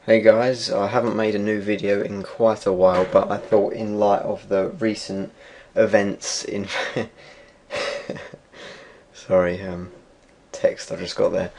Hey guys, I haven't made a new video in quite a while, but I thought in light of the recent events in sorry, text I just got there.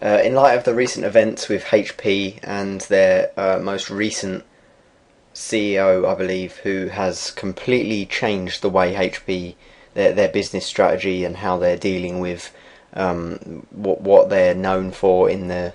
In light of the recent events with HP and their most recent CEO, I believe, who has completely changed the way HP, their business strategy and how they're dealing with what they're known for in their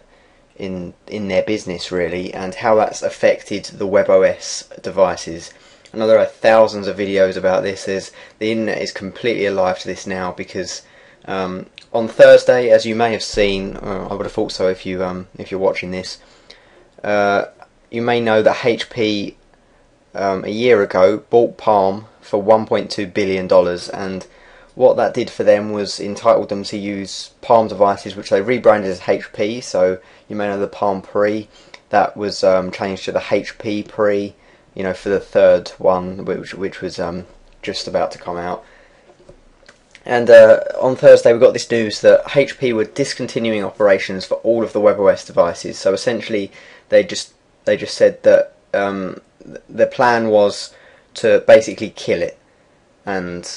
business, really, and how that's affected the WebOS devices. I know there are thousands of videos about this. The internet is completely alive to this now because on Thursday, as you may have seen, I would have thought so if you're watching this, you may know that HP a year ago bought Palm for $1.2 billion, and what that did for them was entitled them to use Palm devices, which they rebranded as HP. So you may know the Palm Pre, that was changed to the HP Pre, for the third one, which was just about to come out. And on Thursday we got this news that HP were discontinuing operations for all of the WebOS devices. So essentially they just said that the plan was to basically kill it. And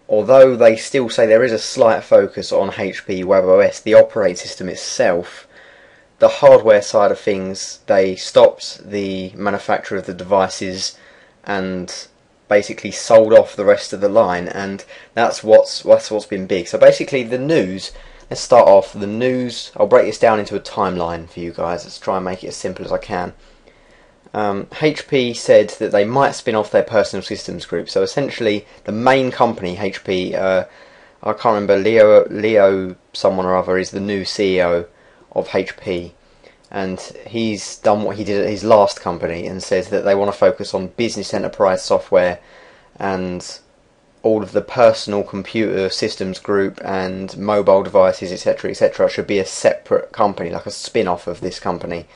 although they still say there is a slight focus on HP WebOS, the operating system itself, the hardware side of things, they stopped the manufacture of the devices and basically sold off the rest of the line, and that's what's been big. So basically the news, let's start off the news. I'll break this down into a timeline for you guys. Let's try and make it as simple as I can. HP said that they might spin off their personal systems group. So essentially, the main company, HP, I can't remember, Leo someone or other is the new CEO of HP, and he's done what he did at his last company and says that they want to focus on business enterprise software, and all of the personal computer systems group and mobile devices, etc., should be a separate company, like a spin-off of this company,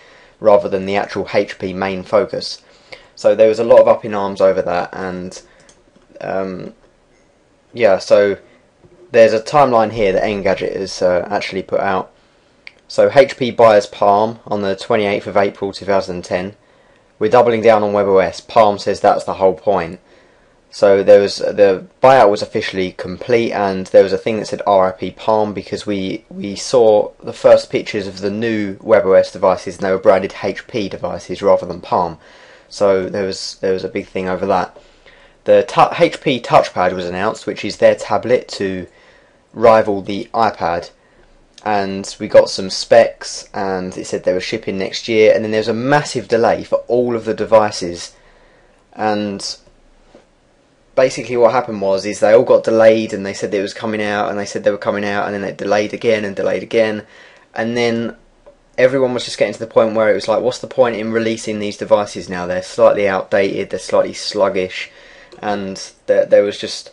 rather than the actual HP main focus. So there was a lot of up in arms over that, and yeah, so there's a timeline here that Engadget has actually put out. So HP buys Palm on the 28th of April 2010. We're doubling down on WebOS. Palm says that's the whole point. So the buyout was officially complete, and there was a thing that said RIP Palm, because we saw the first pictures of the new WebOS devices and they were branded HP devices rather than Palm. So there was a big thing over that. The HP TouchPad was announced, which is their tablet to rival the iPad, and we got some specs, and it said they were shipping next year, and then there's a massive delay for all of the devices. And basically what happened is they all got delayed, and they said it was coming out, and they said they were coming out, and then they delayed again and delayed again, and then everyone was just getting to the point where it was like, what's the point in releasing these devices now? They're slightly outdated, they're slightly sluggish, and there was just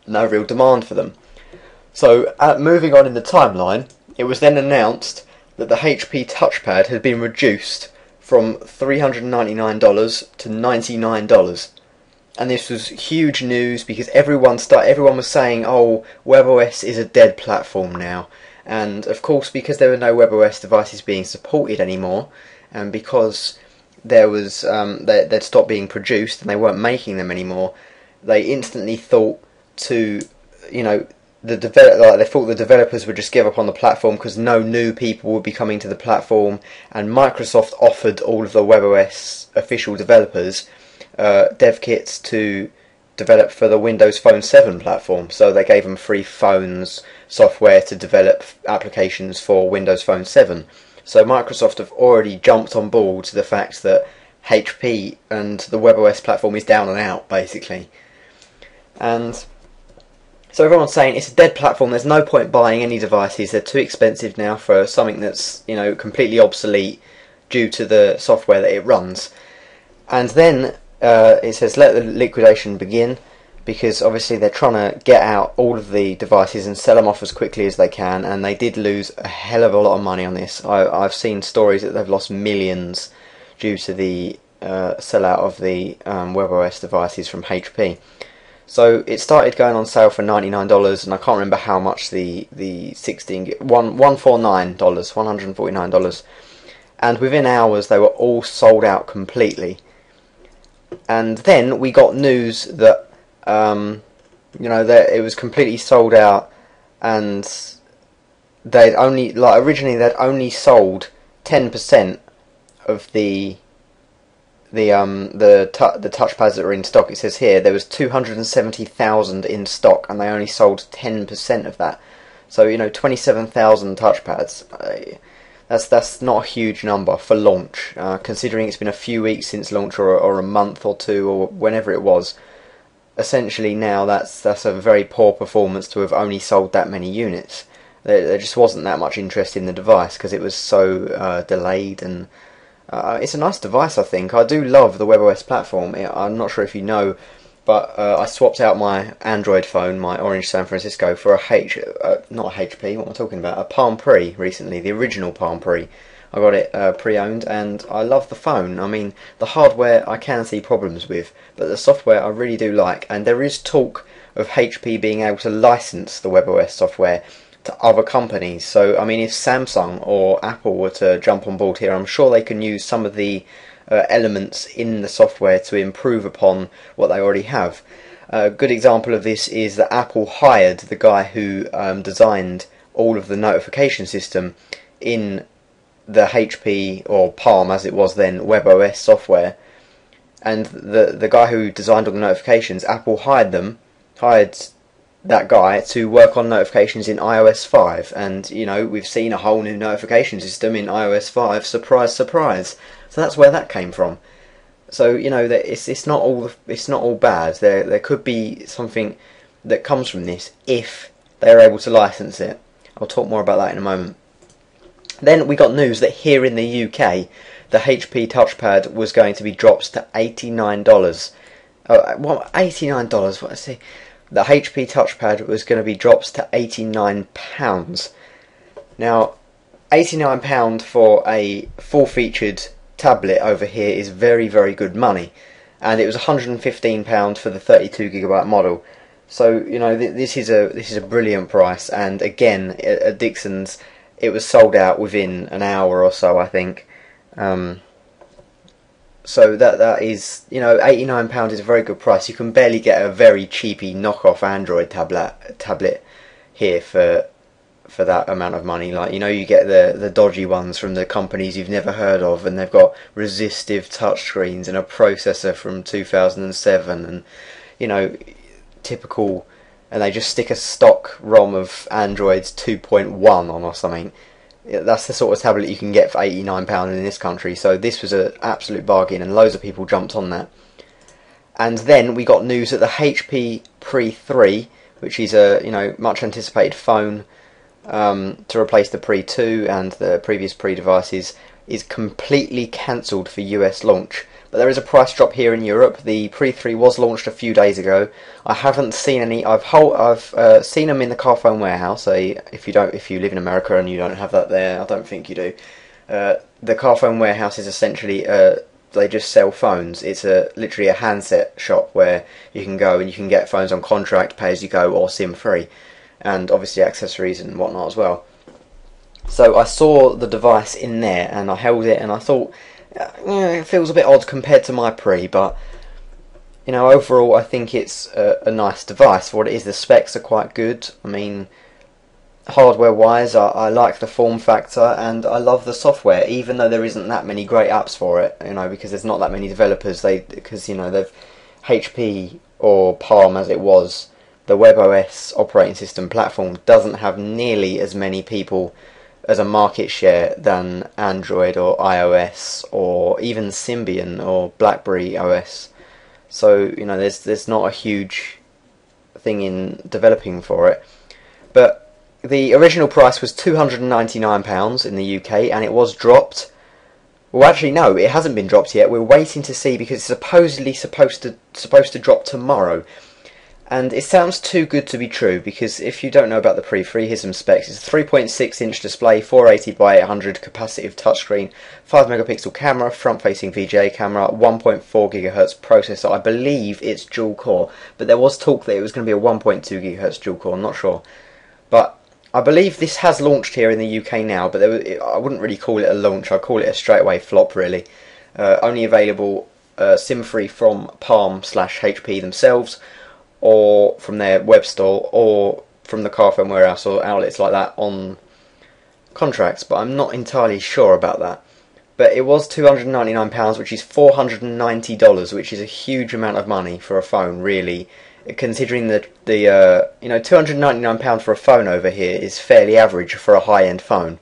no real demand for them. So moving on in the timeline, it was then announced that the HP TouchPad had been reduced from $399 to $99. And this was huge news because everyone was saying, oh, WebOS is a dead platform now. And of course, because there were no WebOS devices being supported anymore, and because there was they'd stopped being produced and they weren't making them anymore, they instantly thought to, they thought the developers would just give up on the platform because no new people would be coming to the platform, and Microsoft offered all of the WebOS official developers dev kits to develop for the Windows Phone 7 platform. So they gave them free phones, software to develop applications for Windows Phone 7. So Microsoft have already jumped on board to the fact that HP and the WebOS platform is down and out, basically. And so everyone's saying it's a dead platform, there's no point buying any devices, they're too expensive now for something that's completely obsolete due to the software that it runs. And then it says let the liquidation begin, because obviously they're trying to get out all of the devices and sell them off as quickly as they can, and they did lose a hell of a lot of money on this. I've seen stories that they've lost millions due to the sellout of the WebOS devices from HP. So it started going on sale for $99, and I can't remember how much the $149, $149, and within hours they were all sold out completely. And then we got news that that it was completely sold out, and they'd only, like, originally they'd only sold 10% of the touchpads that were in stock. It says here there was 270,000 in stock, and they only sold 10% of that. So 27,000 touchpads. That's not a huge number for launch, considering it's been a few weeks since launch, or a month or two, or whenever it was. Essentially now that's a very poor performance to have only sold that many units. There just wasn't that much interest in the device because it was so delayed, and it's a nice device, I think. I do love the WebOS platform. I'm not sure if you know, but I swapped out my Android phone, my Orange San Francisco, for not a HP, what am I talking about? A Palm Pre recently, the original Palm Pre. I got it pre-owned, and I love the phone. I mean, the hardware I can see problems with, but the software I really do like, and there is talk of HP being able to license the WebOS software to other companies. So, I mean, if Samsung or Apple were to jump on board here, I'm sure they can use some of the elements in the software to improve upon what they already have. A good example of this is that Apple hired the guy who designed all of the notification system in the HP, or Palm as it was then, WebOS software. And the guy who designed all the notifications, Apple hired that guy to work on notifications in iOS 5, and we've seen a whole new notification system in iOS 5. Surprise, surprise. So that's where that came from. So it's not all bad. There could be something that comes from this if they're able to license it. I'll talk more about that in a moment. Then we got news that here in the UK, the HP touchpad was going to be dropped to $89. $89? What I say? The HP touchpad was going to be dropped to £89. Now, £89 for a full-featured tablet over here is very, very good money, and it was £115 for the 32GB model. So this is a brilliant price, and again at Dixon's it was sold out within an hour or so, I think. So that is, £89 is a very good price. You can barely get a very cheapy knockoff Android tablet here for that amount of money. Like, you get the dodgy ones from the companies you've never heard of, and they've got resistive touchscreens and a processor from 2007, and typical. And they just stick a stock ROM of Android's 2.1 on or something. That's the sort of tablet you can get for £89 in this country. So this was an absolute bargain, and loads of people jumped on that. And then we got news that the HP Pre 3, which is a much anticipated phone to replace the Pre 2 and the previous Pre devices, is completely cancelled for US launch. But there is a price drop here in Europe. The Pre 3 was launched a few days ago. I haven't seen any. I've seen them in the Carphone warehouse. If you live in America and you don't have that there, I don't think you do. The Carphone warehouse is essentially they just sell phones. It's literally a handset shop where you can go and you can get phones on contract, pay as you go, or SIM free, and obviously accessories and whatnot as well. So I saw the device in there and I held it and I thought, it feels a bit odd compared to my Pre, but overall I think it's a nice device for what it is. The specs are quite good. I mean, hardware wise, I like the form factor, and I love the software, even though there isn't that many great apps for it, because there's not that many developers. They've HP, or Palm as it was, the WebOS operating system platform doesn't have nearly as many people as a market share than Android or iOS or even Symbian or BlackBerry OS. So there's not a huge thing in developing for it. But the original price was £299 in the UK, and it was dropped. Well, actually no, it hasn't been dropped yet. We're waiting to see, because it's supposedly supposed to drop tomorrow. And it sounds too good to be true, because if you don't know about the Pre 3, here's some specs. It's a 3.6 inch display, 480 by 800 capacitive touchscreen, 5 megapixel camera, front-facing VGA camera, 1.4 GHz processor. I believe it's dual core, but there was talk that it was going to be a 1.2 GHz dual core, I'm not sure. But I believe this has launched here in the UK now, but I wouldn't really call it a launch. I'd call it a straightaway flop, really. Only available SIM-free from Palm/HP themselves, or from their web store, or from the Carphone Warehouse or outlets like that on contracts, but I'm not entirely sure about that. But it was £299, which is $490, which is a huge amount of money for a phone, really. Considering that £299 for a phone over here is fairly average for a high-end phone,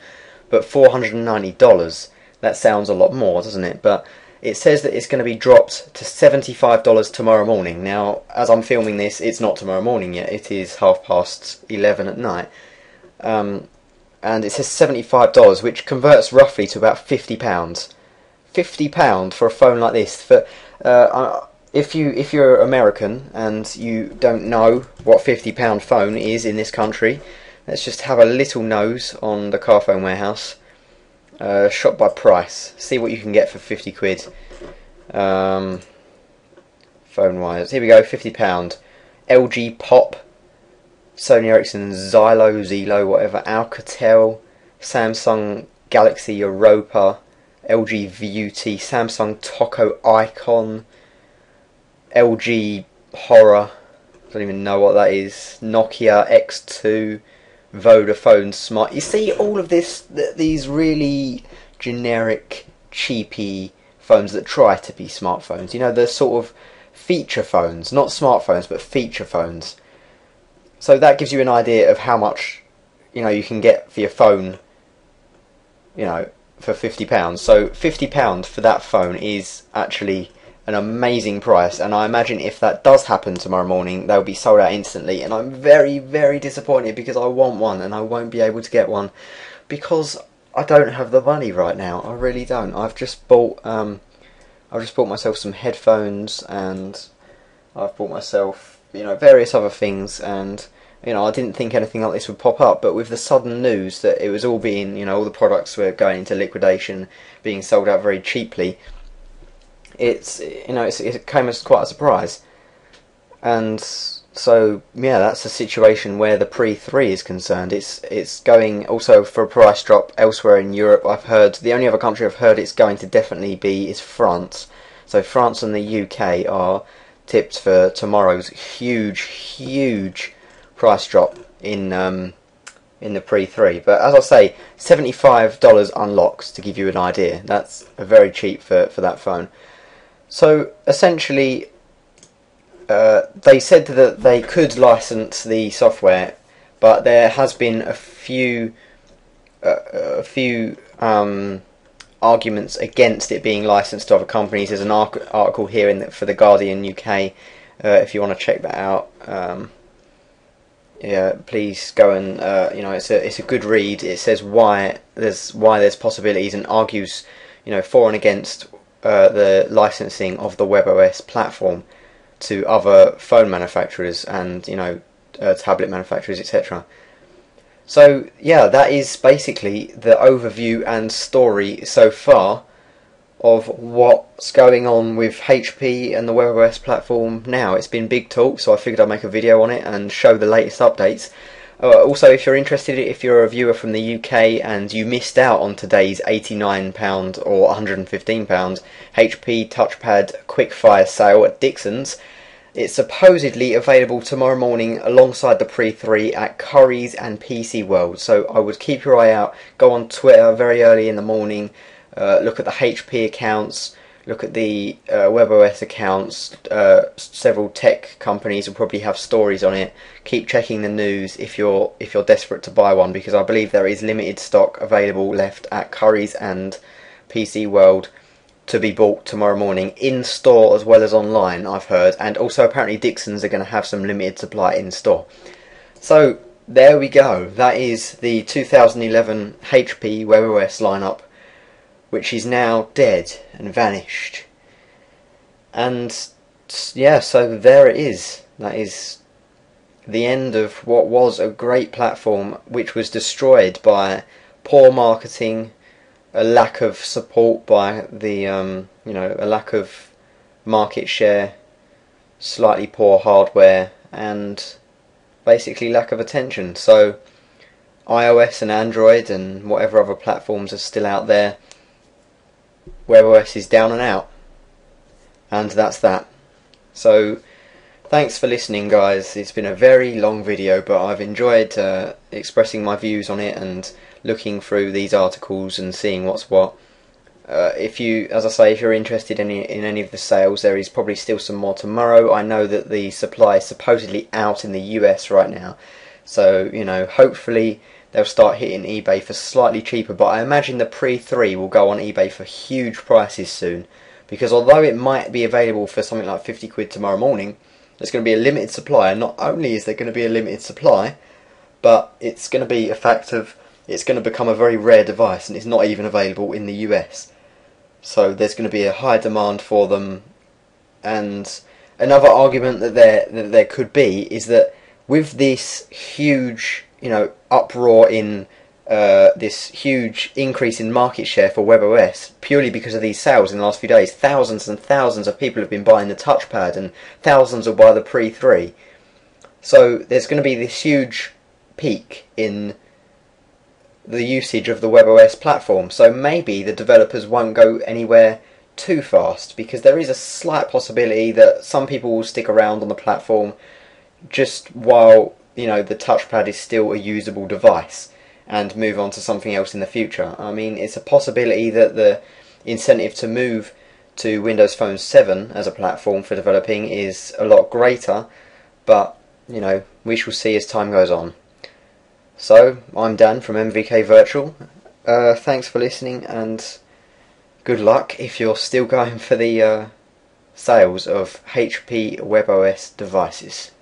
but $490, that sounds a lot more, doesn't it? But it says that it's going to be dropped to $75 tomorrow morning. Now, as I'm filming this, it's not tomorrow morning yet. It is 11:30 at night. And it says $75, which converts roughly to about £50. £50 for a phone like this. If you're American and you don't know what £50 phone is in this country, let's just have a little nose on the Carphone Warehouse. Shop by price. See what you can get for 50 quid. Phone wise. Here we go, £50. LG Pop, Sony Ericsson Zilo, whatever, Alcatel, Samsung Galaxy Europa, LG VUT, Samsung Toco Icon, LG Horror, don't even know what that is, Nokia X2, Vodafone Smart. You see all of these really generic, cheapy phones that try to be smartphones. You know, the sort of feature phones, not smartphones, but feature phones. So that gives you an idea of how much, you can get for your phone, for £50. So £50 for that phone is actually an amazing price, and I imagine if that does happen tomorrow morning, they'll be sold out instantly, and I'm very, very disappointed because I want one and I won't be able to get one because I don't have the money right now. I really don't. I've just bought myself some headphones, and I've bought myself various other things, and I didn't think anything like this would pop up, but with the sudden news that it was all being, all the products were going into liquidation, being sold out very cheaply, it came as quite a surprise. And so yeah, that's a situation where the Pre 3 is concerned. It's going also for a price drop elsewhere in Europe. I've heard the only other country I've heard it's going to definitely be is France. So France and the UK are tipped for tomorrow's huge price drop in the Pre 3. But as I say, $75 unlocks, to give you an idea. That's very cheap for that phone. So essentially, they said that they could license the software, but there has been a few arguments against it being licensed to other companies. There's an article here for the Guardian UK. If you want to check that out, yeah, please go and it's a good read. It says why there's possibilities, and argues for and against the licensing of the WebOS platform to other phone manufacturers and tablet manufacturers, etc. So yeah, that is basically the overview and story so far of what's going on with HP and the WebOS platform now. It's been big talk, so I figured I'd make a video on it and show the latest updates. Also, if you're interested, if you're a viewer from the UK and you missed out on today's £89 or £115 HP TouchPad Quickfire sale at Dixon's, it's supposedly available tomorrow morning alongside the Pre 3 at Currys and PC World. So I would keep your eye out. Go on Twitter very early in the morning. Look at the HP accounts. Look at the WebOS accounts. Several tech companies will probably have stories on it. Keep checking the news if you're desperate to buy one, because I believe there is limited stock available left at Currys and PC World to be bought tomorrow morning, in store as well as online, I've heard. And also apparently Dixon's are going to have some limited supply in store. So there we go. That is the 2011 HP WebOS lineup, which is now dead and vanished. And yeah, so there it is. That is the end of what was a great platform, which was destroyed by poor marketing, a lack of support by the a lack of market share, slightly poor hardware, and basically lack of attention. So iOS and Android and whatever other platforms are still out there, WebOS is down and out. And that's that. So thanks for listening, guys. It's been a very long video, but I've enjoyed expressing my views on it and looking through these articles and seeing what's what. If you, as I say, if you're interested in any of the sales, there is probably still some more tomorrow. I know that the supply is supposedly out in the US right now, so you know, hopefully they'll start hitting eBay for slightly cheaper. But I imagine the Pre 3 will go on eBay for huge prices soon, because although it might be available for something like 50 quid tomorrow morning, there's going to be a limited supply. And not only is there going to be a limited supply, but it's going to be a fact of it's going to become a very rare device, and it's not even available in the US. So there's going to be a high demand for them. And another argument that there could be is that with this huge, you know, uproar in this huge increase in market share for WebOS, purely because of these sales in the last few days, thousands and thousands of people have been buying the touchpad, and thousands will buy the Pre 3. So there's going to be this huge peak in the usage of the WebOS platform, so maybe the developers won't go anywhere too fast, because there is a slight possibility that some people will stick around on the platform just while, you know, the touchpad is still a usable device, and move on to something else in the future. I mean, it's a possibility that the incentive to move to Windows Phone 7 as a platform for developing is a lot greater, but you know, we shall see as time goes on. So, I'm Dan from MVK Virtual. Thanks for listening, and good luck if you're still going for the sales of HP WebOS devices.